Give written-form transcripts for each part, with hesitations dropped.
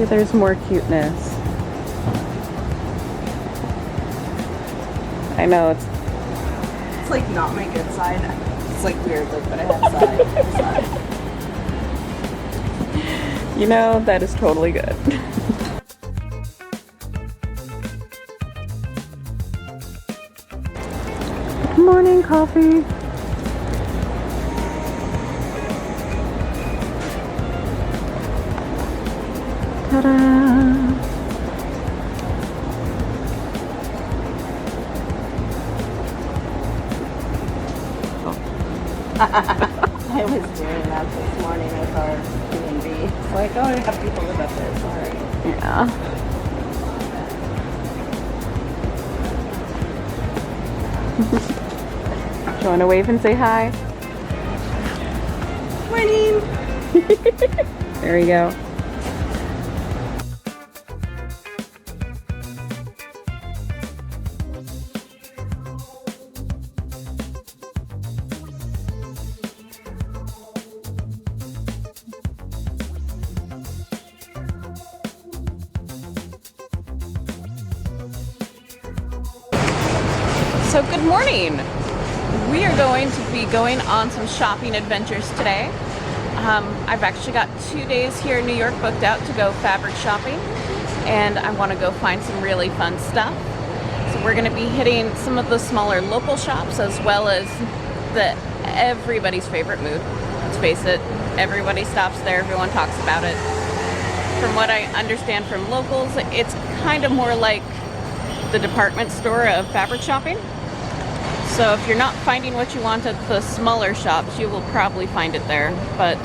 there's more cuteness. I know it's like not my good side. It's like weird, like, but I have side. You know, that is totally good. Good morning, coffee. Ta-da! I was doing that this morning with our B&B. It's like, oh, I have people live up there, sorry. Yeah. Do you want to wave and say hi? Morning! There we go. So good morning. We are going to be going on some shopping adventures today. I've actually got 2 days here in New York booked out to go fabric shopping, and I want to go find some really fun stuff. So we're going to be hitting some of the smaller local shops as well as everybody's favorite mood. Let's face it, everybody stops there, everyone talks about it. From what I understand from locals, it's kind of more like the department store of fabric shopping. So if you're not finding what you want at the smaller shops, you will probably find it there, but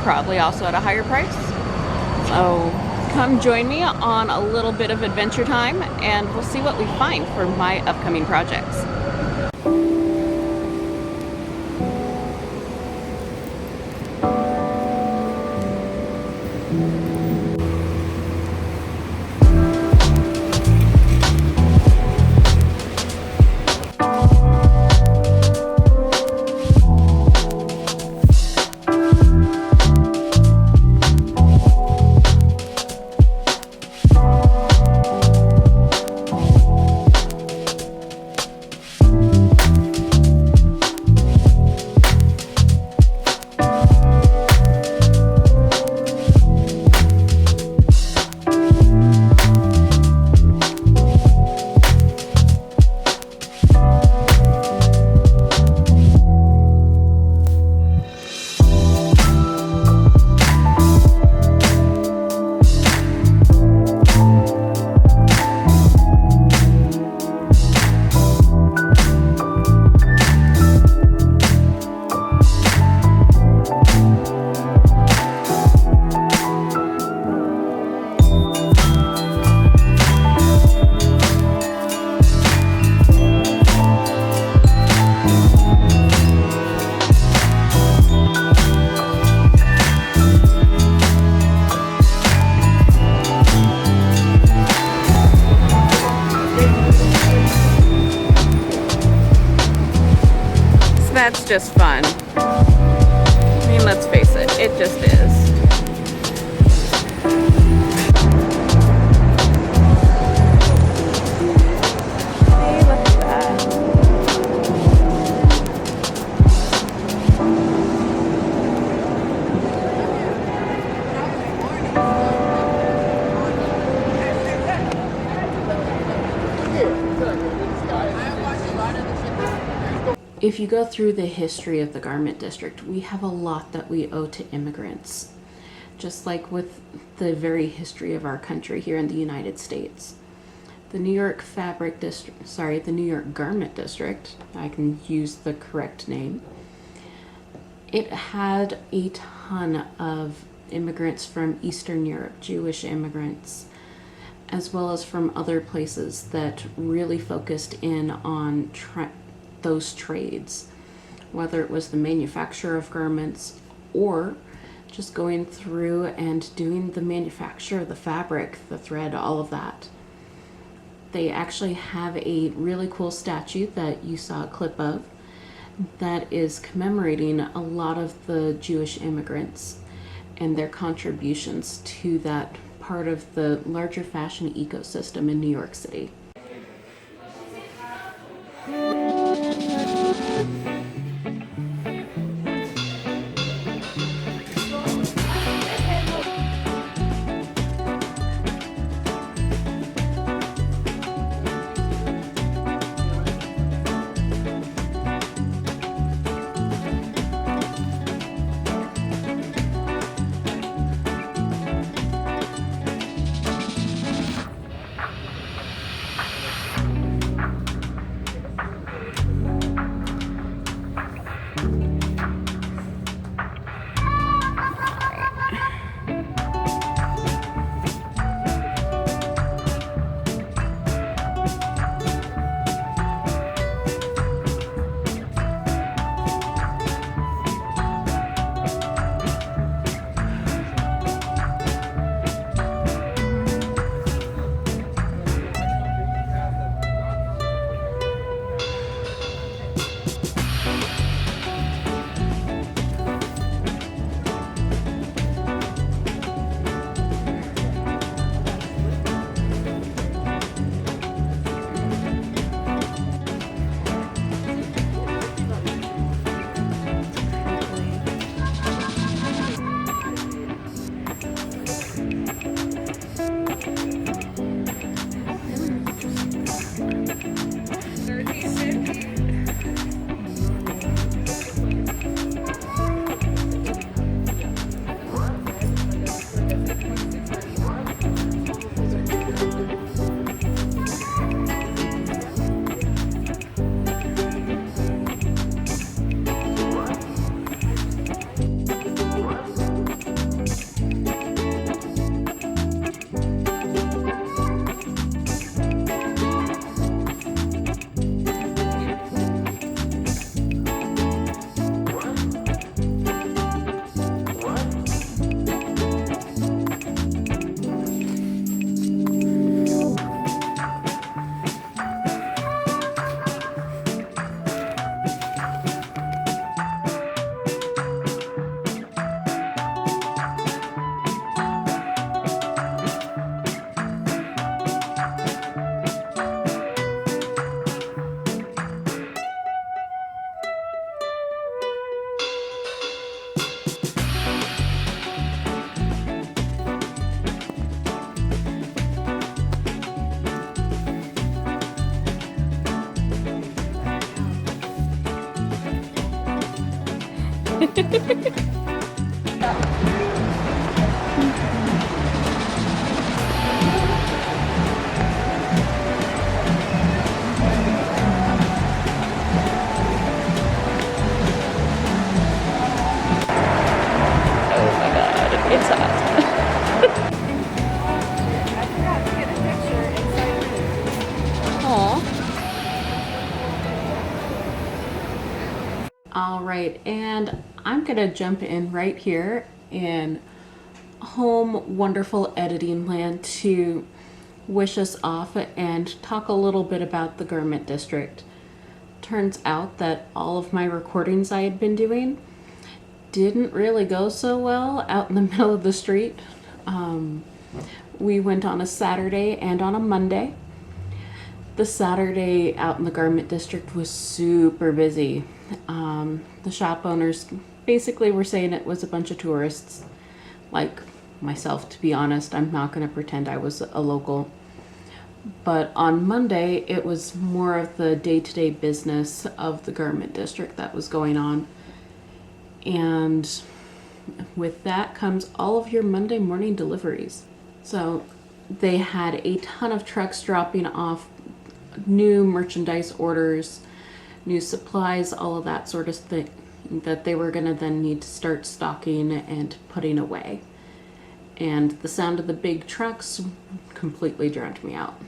probably also at a higher price. So come join me on a little bit of adventure time, and we'll see what we find for my upcoming projects. That's just fun. I mean, let's face it, it just is. Hey, look at that. If you go through the history of the garment district, we have a lot that we owe to immigrants, just like with the very history of our country here in the United States. The New York the New York Garment District, I can use the correct name, it had a ton of immigrants from Eastern Europe, Jewish immigrants, as well as from other places that really focused in on those trades, whether it was the manufacture of garments or just going through and doing the manufacture of the fabric, the thread, all of that. They actually have a really cool statue that you saw a clip of that is commemorating a lot of the Jewish immigrants and their contributions to that part of the larger fashion ecosystem in New York City. It's hot. Aw. All right, and I'm gonna jump in right here in home wonderful editing land to wish us off and talk a little bit about the garment district. Turns out that all of my recordings I had been doing didn't really go so well out in the middle of the street. We went on a Saturday and on a Monday. The Saturday out in the garment district was super busy. The shop owners basically were saying it was a bunch of tourists, like myself, to be honest. I'm not going to pretend I was a local. But on Monday, it was more of the day-to-day business of the garment district that was going on. And with that comes all of your Monday morning deliveries. So they had a ton of trucks dropping off new merchandise orders, new supplies, all of that sort of thing that they were going to then need to start stocking and putting away. And the sound of the big trucks completely drowned me out.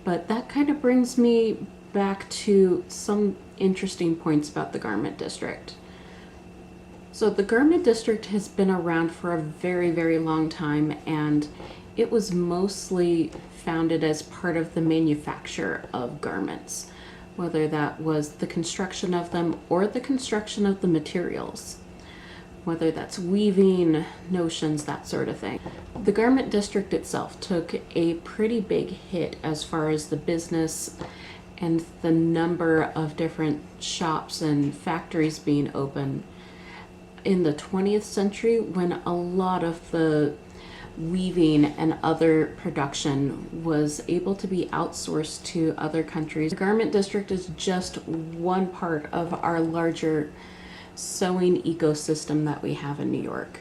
But that kind of brings me back to some interesting points about the garment district. So the garment district has been around for a very, very long time, and it was mostly founded as part of the manufacture of garments, whether that was the construction of them or the construction of the materials. whether that's weaving, notions, that sort of thing. The garment district itself took a pretty big hit as far as the business and the number of different shops and factories being open in the 20th century, when a lot of the weaving and other production was able to be outsourced to other countries. The garment district is just one part of our larger sewing ecosystem that we have in New York.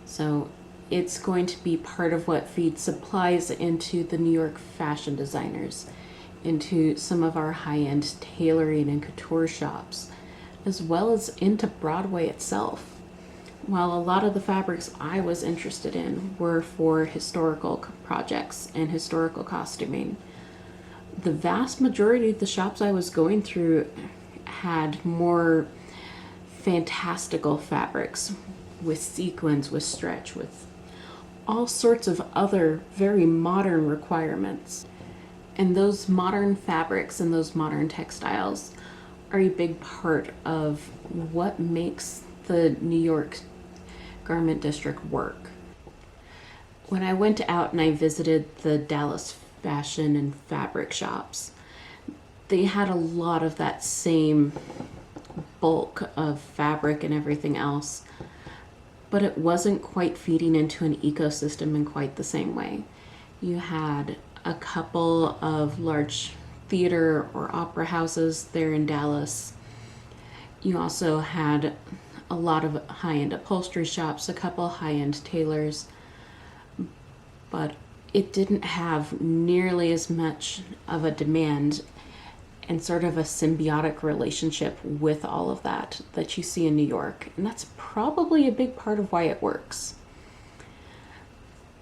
So it's going to be part of what feeds supplies into the New York fashion designers, into some of our high-end tailoring and couture shops, as well as into Broadway itself. While a lot of the fabrics I was interested in were for historical projects and historical costuming, the vast majority of the shops I was going through had more fantastical fabrics with sequins, with stretch, with all sorts of other very modern requirements. And those modern fabrics and those modern textiles are a big part of what makes the New York garment district work. When I went out and I visited the Dallas fashion and fabric shops, they had a lot of that same bulk of fabric and everything else, but it wasn't quite feeding into an ecosystem in quite the same way. You had a couple of large theater or opera houses there in Dallas. You also had a lot of high-end upholstery shops, a couple high-end tailors, but it didn't have nearly as much of a demand and sort of a symbiotic relationship with all of that you see in New York. And that's probably a big part of why it works.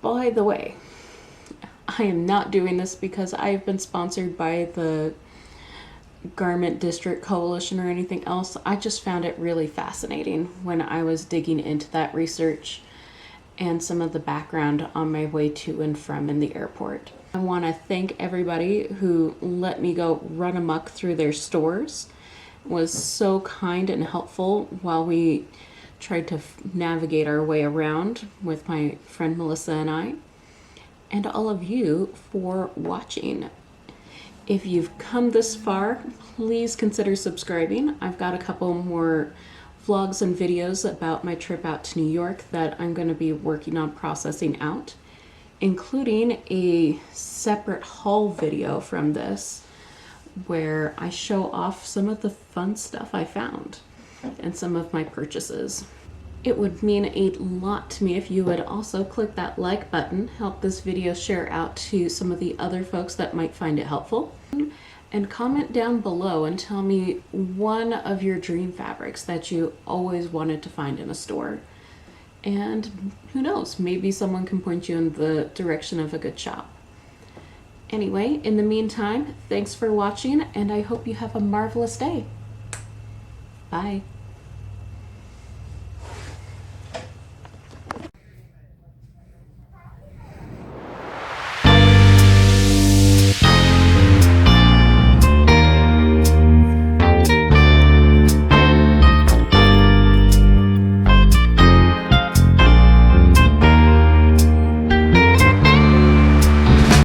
By the way, I am not doing this because I've been sponsored by the Garment District Coalition or anything else. I just found it really fascinating when I was digging into that research and some of the background on my way to and from in the airport. I want to thank everybody who let me go run amok through their stores. It was so kind and helpful while we tried to navigate our way around with my friend Melissa and I. And all of you for watching. If you've come this far, please consider subscribing. I've got a couple more vlogs and videos about my trip out to New York that I'm going to be working on processing out, including a separate haul video from this where I show off some of the fun stuff I found and some of my purchases. It would mean a lot to me if you would also click that like button, help this video share out to some of the other folks that might find it helpful, and comment down below and tell me one of your dream fabrics that you always wanted to find in a store. And who knows, maybe someone can point you in the direction of a good shop. Anyway, in the meantime, thanks for watching, and I hope you have a marvelous day. Bye.